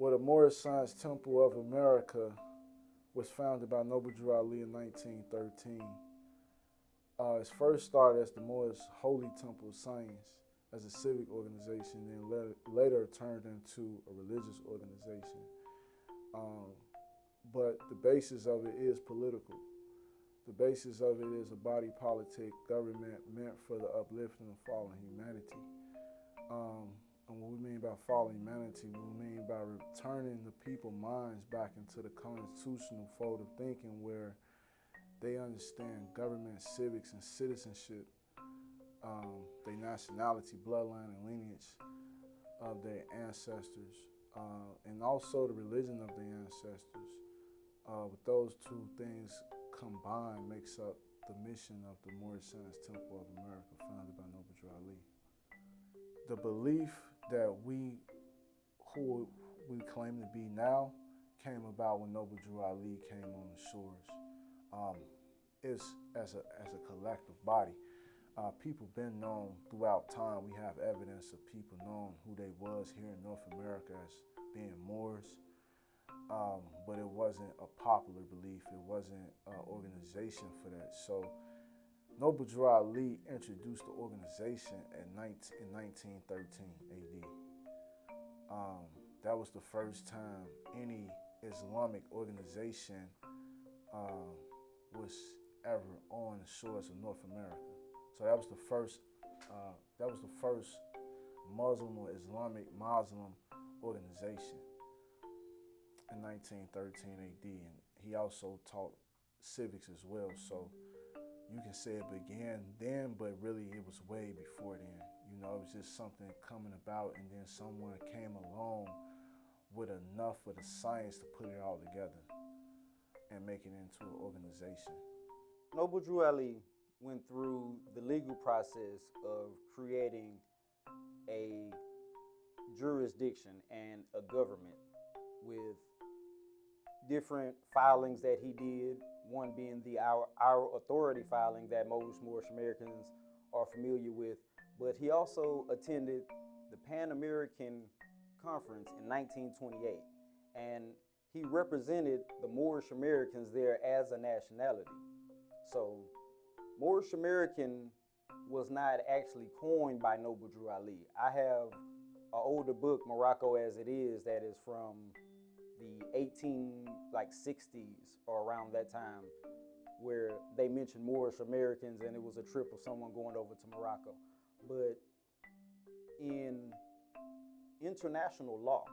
Well, the Moorish Science Temple of America was founded by Noble Drew Ali in 1913. It first started as the Moorish Holy Temple of Science as a civic organization, then later turned into a religious organization. Um, but the basis of it is political. The basis of it is a body politic government meant for the uplifting of fallen humanity. Um, and what we mean by fallen humanity, we mean by returning the people's minds back into the constitutional fold of thinking where they understand government, civics, and citizenship, their nationality, bloodline, and lineage of their ancestors, and also the religion of their ancestors. With those two things combined makes up the mission of the Moorish Science Temple of America, founded by Noble Drew Ali. The belief that who we claim to be now, came about when Noble Drew Ali came on the shores. Um, it's as a collective body. People been known throughout time. We have evidence of people knowing who they was here in North America as being Moors, but it wasn't a popular belief. It wasn't an organization for that. So Noble Drew Ali introduced the organization in 1913 AD. That was the first time any Islamic organization was ever on the shores of North America. So that was the first. Muslim or Islamic Muslim organization in 1913 AD, and he also taught civics as well. So you can say it began then, but really it was way before then. You know, it was just something coming about, and then someone came along with enough of the science to put it all together and make it into an organization. Noble Drew Ali went through the legal process of creating a jurisdiction and a government with different filings that he did, one being the Our Authority filing that most Moorish Americans are familiar with, but he also attended the Pan American Conference in 1928, and he represented the Moorish Americans there as a nationality. So Moorish American was not actually coined by Noble Drew Ali. I have an older book, Morocco as It Is, that is from the 60s or around that time, where they mentioned Moorish Americans and it was a trip of someone going over to Morocco. But in international law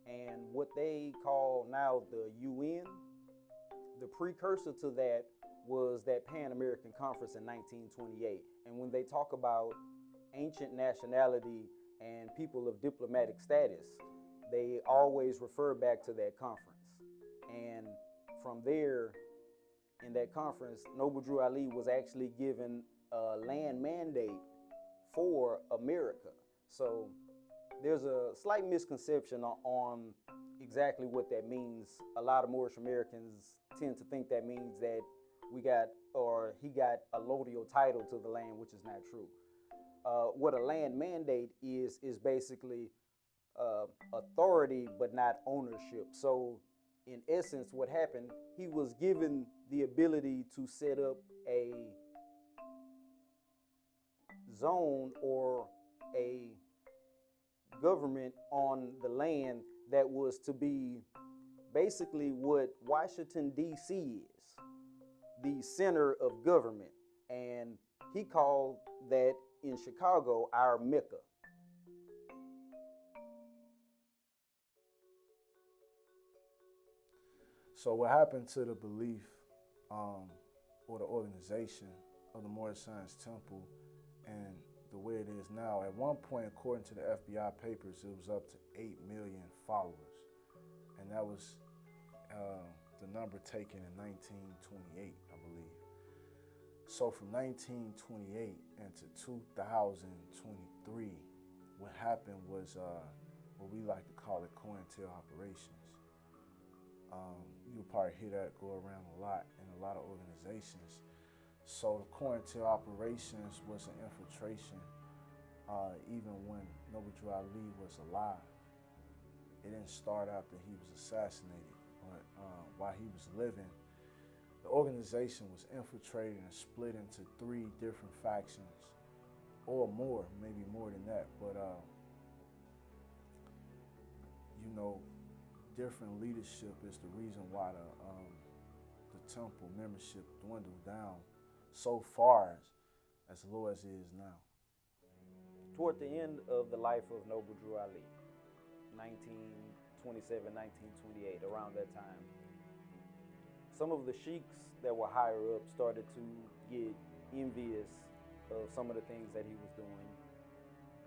and what they call now the UN, the precursor to that was that Pan American Conference in 1928. And when they talk about ancient nationality and people of diplomatic status, they always refer back to that conference. And from there, in that conference, Noble Drew Ali was actually given a land mandate for America. So there's a slight misconception on exactly what that means. A lot of Moorish Americans tend to think that means that he got a allodial title to the land, which is not true. What a land mandate is basically authority but not ownership. So in essence, what happened, he was given the ability to set up a zone or a government on the land that was to be basically what Washington, D.C. is, the center of government. And he called that in Chicago our Mecca. So what happened to the belief or the organization of the Moorish Science Temple and the way it is now? At one point, according to the FBI papers, it was up to 8 million followers. And that was the number taken in 1928, I believe. So from 1928 into 2023, what happened was what we like to call it COINTEL operations. You'll probably hear that go around a lot in a lot of organizations. So the COINTEL operations was an infiltration. Even when Noble Drew Ali was alive, it didn't start after he was assassinated, but while he was living, the organization was infiltrated and split into 3 different factions, or more, maybe more than that. But you know, different leadership is the reason why the temple membership dwindled down so far as low as it is now. Toward the end of the life of Noble Drew Ali, 1927, 1928, around that time, some of the sheiks that were higher up started to get envious of some of the things that he was doing.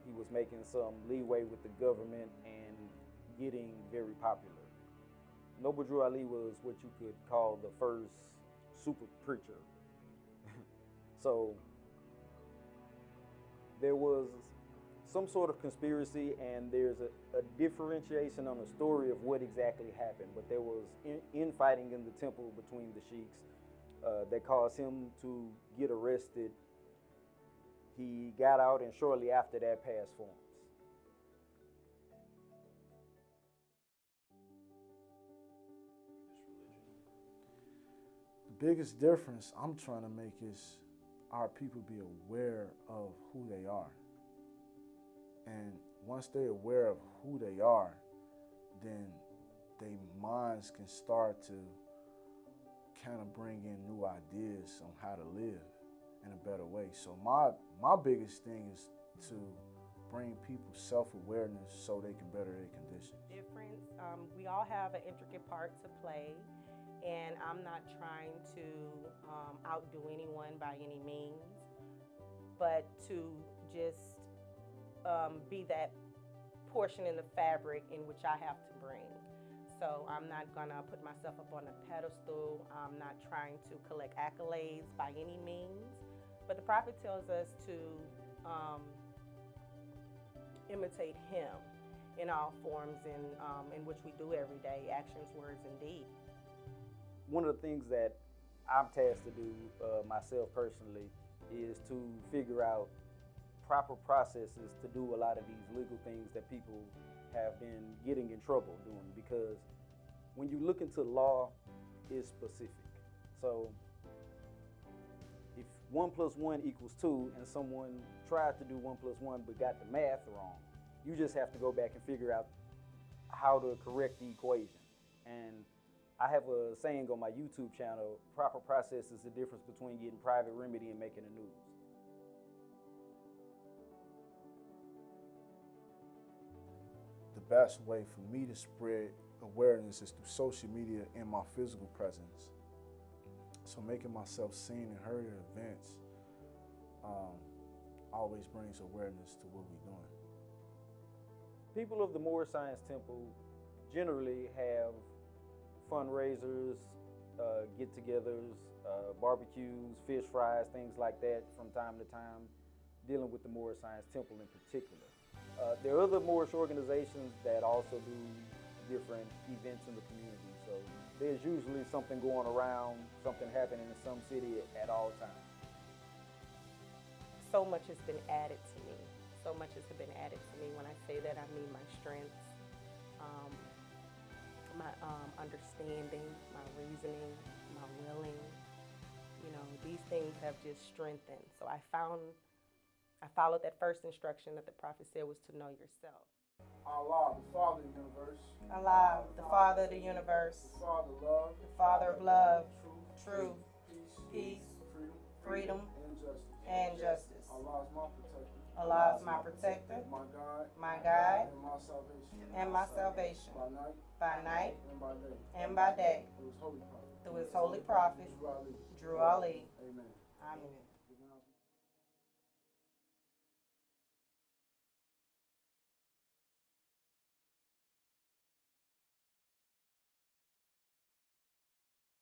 He was making some leeway with the government and getting very popular. Noble Drew Ali was what you could call the first super preacher. So there was some sort of conspiracy, and there's a differentiation on the story of what exactly happened. But there was infighting in the temple between the sheiks that caused him to get arrested. He got out, and shortly after that, passed forms. The biggest difference I'm trying to make is our people be aware of who they are. And once they're aware of who they are, then their minds can start to kind of bring in new ideas on how to live in a better way. So my biggest thing is to bring people self-awareness so they can better their conditions. Difference. We all have an intricate part to play, and I'm not trying to outdo anyone by any means, but to just be that portion in the fabric in which I have to bring. So I'm not gonna put myself up on a pedestal. I'm not trying to collect accolades by any means. But the prophet tells us to imitate him in all forms in which we do every day, actions, words, and deeds. One of the things that I'm tasked to do myself personally is to figure out proper processes to do a lot of these legal things that people have been getting in trouble doing, because when you look into law, it's specific. So if 1 + 1 = 2 and someone tried to do 1 + 1 but got the math wrong, you just have to go back and figure out how to correct the equation. And I have a saying on my YouTube channel: proper process is the difference between getting private remedy and making the news. The best way for me to spread awareness is through social media and my physical presence. So making myself seen and heard at events always brings awareness to what we're doing. People of the Moorish Science Temple generally have fundraisers, get-togethers, barbecues, fish fries, things like that from time to time, dealing with the Moorish Science Temple in particular. There are other Moorish organizations that also do different events in the community. So there's usually something going around, something happening in some city at all times. So much has been added to me. So much has been added to me. When I say that, I mean my strengths, my understanding, my reasoning, my willing. You know, these things have just strengthened. So I followed that first instruction that the prophet said was to know yourself. Allah, the Father of the universe. Allah, the Father of the universe. The Father of love. The Father of love, Truth. truth, Peace. peace, Freedom. freedom, And justice. and justice. Allah is my protector. Allah is my protector, My God. my guide, And my salvation. and my salvation. By night By night and by day. and by day, Through his holy prophet. through his holy prophet, Drew Ali. Drew Ali. Amen. Amen.